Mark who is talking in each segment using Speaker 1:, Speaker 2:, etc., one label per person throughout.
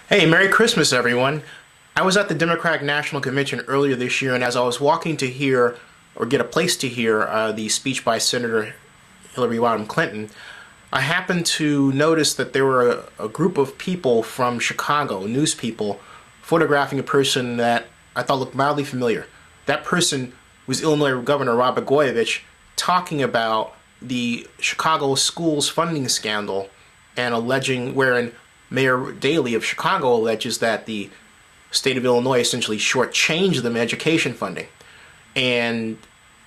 Speaker 1: Hey, Merry Christmas, everyone. I was at the Democratic National Convention earlier this year, and as I was walking to hear, or get a place to hear, the speech by Senator Hillary Rodham Clinton, I happened to notice that there were a group of people from Chicago, news people, photographing a person that I thought looked mildly familiar. That person was Illinois Governor Rod Blagojevich, talking about the Chicago schools funding scandal and alleging wherein Mayor Daley of Chicago alleges that the state of Illinois essentially shortchanged them in education funding. And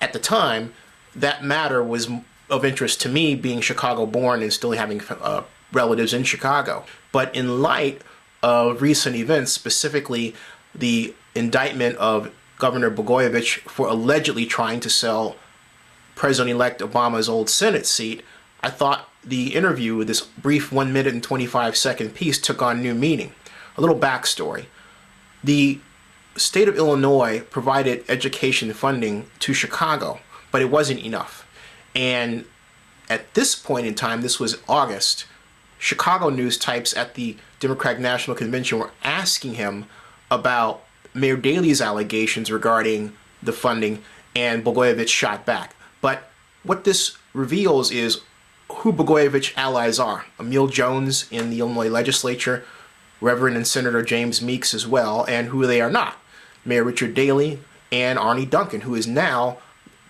Speaker 1: at the time, that matter was of interest to me, being Chicago born and still having relatives in Chicago. But in light of recent events, specifically the indictment of Governor Blegojevich for allegedly trying to sell President-elect Obama's old Senate seat, I thought the interview with this brief 1 minute and 25-second piece took on new meaning. A little backstory. The state of Illinois provided education funding to Chicago, but it wasn't enough. And at this point in time, this was August, Chicago news types at the Democratic National Convention were asking him about Mayor Daley's allegations regarding the funding, and Blegojevich shot back. But what this reveals is who Blegojevich allies are. Emil Jones in the Illinois legislature, Reverend and Senator James Meeks as well, and who they are not. Mayor Richard Daley and Arne Duncan, who is now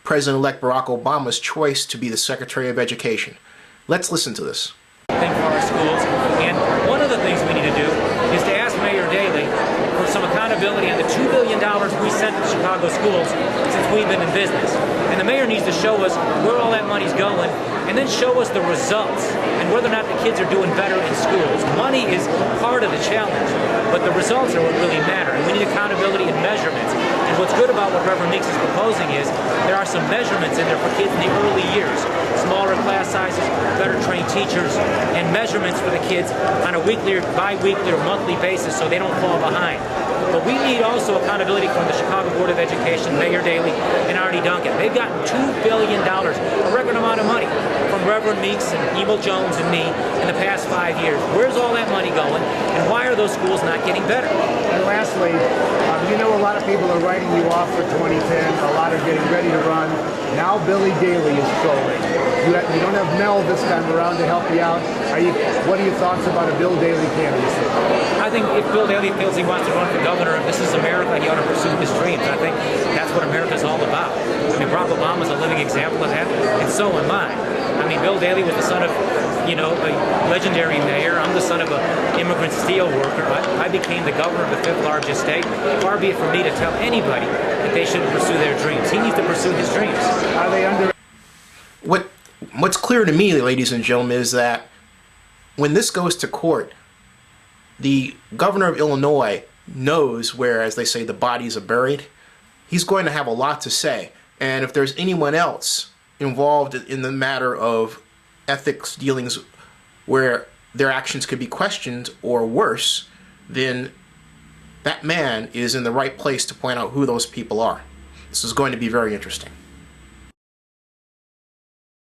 Speaker 1: President-elect Barack Obama's choice to be the Secretary of Education. Let's listen to this.
Speaker 2: Thing for our schools, and one of the things we need to do is to ask Mayor Daley for some accountability on the $2 billion we sent to Chicago schools since we've been in business. And the mayor needs to show us where all that money's going, and then show us the results and whether or not the kids are doing better in schools. Money is part of the challenge, but the results are what really matter, and we need accountability and measurements. And what's good about what Reverend Meeks is proposing is there are some measurements in there for kids in the early years. Smaller class sizes, better trained teachers, and measurements for the kids on a weekly or bi-weekly or monthly basis so they don't fall behind. But we need also accountability from the Chicago Board of Education, Mayor Daley, and Arne Duncan. They've gotten $2 billion, a record amount of money, from Reverend Meeks and Emil Jones and me in the past 5 years. Where's all that money going, and why are those schools not getting better?
Speaker 3: And lastly, you know, a lot of people are writing you off for 2010. A lot are getting ready to run. Now Billy Daley is trolling. You don't have Mel this time around to help you out. What are your thoughts about a Bill Daley candidacy?
Speaker 2: I think if Bill Daley feels he wants to run for governor, if this is America, he ought to pursue his dreams. I think that's what America's all about. I mean, Barack Obama's a living example of that, and so am I. I mean, Bill Daley was the son of, a legendary mayor. I'm the son of an immigrant steel worker. I became the governor of the fifth largest state. Far be it from me to tell anybody that they shouldn't pursue their dreams. He needs to pursue his dreams.
Speaker 3: Are they under?
Speaker 1: What's clear to me, ladies and gentlemen, is that when this goes to court, the governor of Illinois knows where, as they say, the bodies are buried. He's going to have a lot to say. And if there's anyone else involved in the matter of ethics dealings where their actions could be questioned or worse, then that man is in the right place to point out who those people are. This is going to be very interesting.